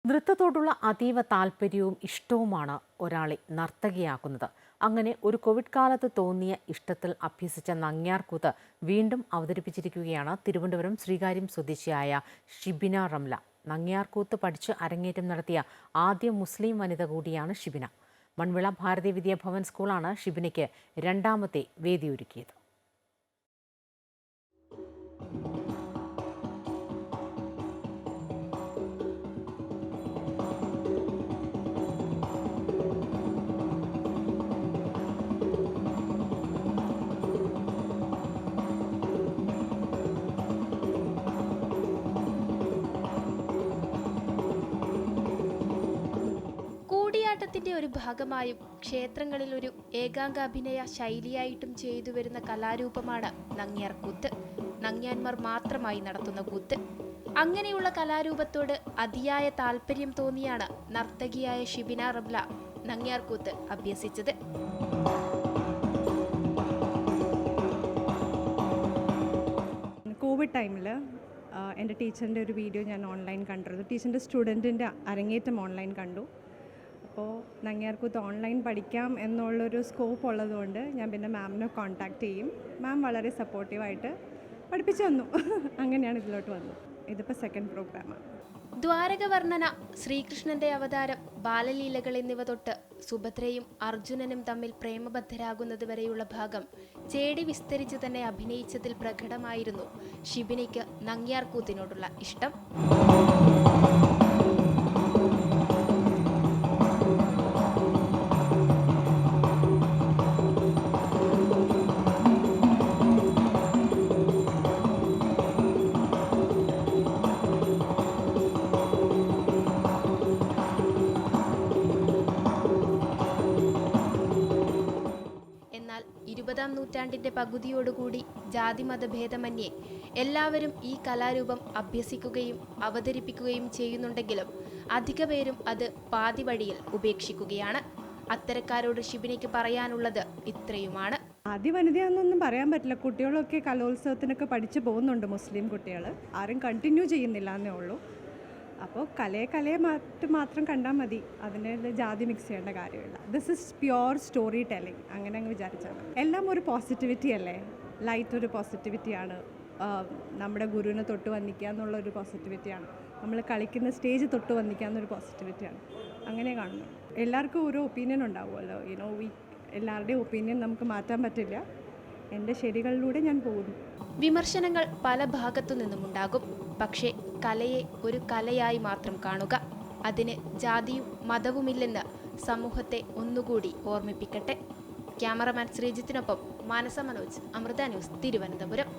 നൃത്തത്തോടുള്ള അതീവ താല്പര്യവും ഇഷ്ടവുമാണ് ഒരാളെ നർത്തകിയാക്കുന്നത്. അങ്ങനെ ഒരു കോവിഡ് കാലത്ത് തോന്നിയ ഇഷ്ടത്തിൽ അഭ്യസിച്ച നങ്ങ്യാർകൂത്ത് വീണ്ടും അവതരിപ്പിച്ചിരിക്കുകയാണ് തിരുവനന്തപുരം ശ്രീകാര്യം സ്വദേശിയായ ഷിബിന റംല. നങ്ങ്യാർകൂത്ത് പഠിച്ച് അരങ്ങേറ്റം നടത്തിയ ആദ്യ മുസ്ലിം വനിത കൂടിയാണ് ഷിബിന. മൺവിള ഭാരതീയ വിദ്യാഭവൻ സ്കൂളാണ് ഷിബിനയ്ക്ക് രണ്ടാമത്തെ വേദിയൊരുക്കിയത്. കൂടിയാട്ടത്തിന്റെ ഒരു ഭാഗമായും ക്ഷേത്രങ്ങളിൽ ഒരു ഏകാംഗാഭിനയ ശൈലിയായിട്ടും ചെയ്തു വരുന്ന കലാരൂപമാണ് നങ്ങ്യാർകൂത്ത്. നങ്ങ്യാന്മാർ മാത്രമായി നടത്തുന്ന കൂത്ത്. അങ്ങനെയുള്ള കലാരൂപത്തോട് അതിയായ താല്പര്യം തോന്നിയാണ് നർത്തകിയായ ഷിബിന റംല നങ്ങ്യാർകൂത്ത് അഭ്യസിച്ചത്. കോവിഡ് ടൈമിൽ എൻ്റെ ടീച്ചറിൻ്റെ ഒരു വീഡിയോ ഞാൻ ഓൺലൈൻ കണ്ടിരുന്നു. ടീച്ചറിൻ്റെ സ്റ്റുഡൻറ്റിൻ്റെ അരങ്ങേറ്റം ഓൺലൈൻ കണ്ടു. അപ്പോൾ നങ്ങ്യാർകൂത്ത് ഓൺലൈൻ പഠിക്കാം എന്നുള്ളൊരു സ്കോപ്പ് ഉള്ളതുകൊണ്ട് ഞാൻ പിന്നെ മാമിനെ കോൺടാക്റ്റ് ചെയ്യും. മാം വളരെ സപ്പോർട്ടീവായിട്ട് പഠിപ്പിച്ചു തന്നു. അങ്ങനെയാണ് ഇതിലോട്ട് വന്നത്. ഇതിപ്പോൾ സെക്കൻഡ് പ്രോഗ്രാമാണ്. ദ്വാരക വർണ്ണന, ശ്രീകൃഷ്ണന്റെ അവതാരം, ബാലലീലകൾ എന്നിവ തൊട്ട് സുഭദ്രയും അർജുനനും തമ്മിൽ പ്രേമബദ്ധരാകുന്നത് വരെയുള്ള ഭാഗം ചേടി വിസ്തരിച്ച് തന്നെ അഭിനയിച്ചതിൽ പ്രകടമായിരുന്നു ഷിബിനയ്ക്ക് നങ്ങ്യാർകൂത്തിനോടുള്ള ഇഷ്ടം. എന്നാൽ 20-ാം നൂറ്റാണ്ടിന്റെ പകുതിയോടുകൂടി ജാതിമതഭേദമന്യേ എല്ലാവരും ഈ കലാരൂപം അഭ്യസിക്കുകയും അവതരിപ്പിക്കുകയും ചെയ്യുന്നുണ്ടെങ്കിലും അധിക പേരും അത് പാതി വഴിയിൽ ഉപേക്ഷിക്കുകയാണ്. അത്തരക്കാരോട് ഷിബിനയ്ക്ക് പറയാനുള്ളത് ഇത്രയുമാണ്. ആദ്യ വനിതയാണെന്നൊന്നും പറയാൻ പറ്റില്ല. കുട്ടികളൊക്കെ കലോത്സവത്തിനൊക്കെ പഠിച്ചു പോകുന്നുണ്ട്. മുസ്ലിം കുട്ടികൾ ആരും കണ്ടിന്യൂ ചെയ്യുന്നില്ല എന്നേ ഉള്ളൂ. അപ്പോൾ കലയെ മാത്രം കണ്ടാൽ മതി. അതിന് ജാതി മിക്സ് ചെയ്യേണ്ട കാര്യമില്ല. This is pure story telling. അങ്ങനെ അങ്ങ് വിചാരിച്ചാൽ മതി. എല്ലാം ഒരു പോസിറ്റിവിറ്റി അല്ലേ. ലൈറ്റ് ഒരു പോസിറ്റിവിറ്റിയാണ്. നമ്മുടെ ഗുരുവിനെ തൊട്ട് വന്നിക്കുക എന്നുള്ളൊരു പോസിറ്റിവിറ്റിയാണ്. നമ്മൾ കളിക്കുന്ന സ്റ്റേജ് തൊട്ട് വന്നിക്കുക എന്നൊരു പോസിറ്റിവിറ്റിയാണ്. അങ്ങനെ കാണുന്നു. എല്ലാവർക്കും ഓരോ ഒപ്പീനിയൻ ഉണ്ടാവുമല്ലോ. എല്ലാവരുടെയും ഒപ്പീനിയൻ നമുക്ക് മാറ്റാൻ പറ്റില്ല. എൻ്റെ ശരികളിലൂടെ ഞാൻ പോകുന്നു. വിമർശനങ്ങൾ പല ഭാഗത്തു നിന്നുമുണ്ടാകും. പക്ഷേ കലയെ ഒരു കലയായി മാത്രം കാണുക. അതിന് ജാതിയും മതവുമില്ലെന്ന് സമൂഹത്തെ ഒന്നുകൂടി ഓർമ്മിപ്പിക്കട്ടെ. ക്യാമറമാൻ ശ്രീജിത്തിനൊപ്പം മാനസ മനോജ്, അമൃത ന്യൂസ്, തിരുവനന്തപുരം.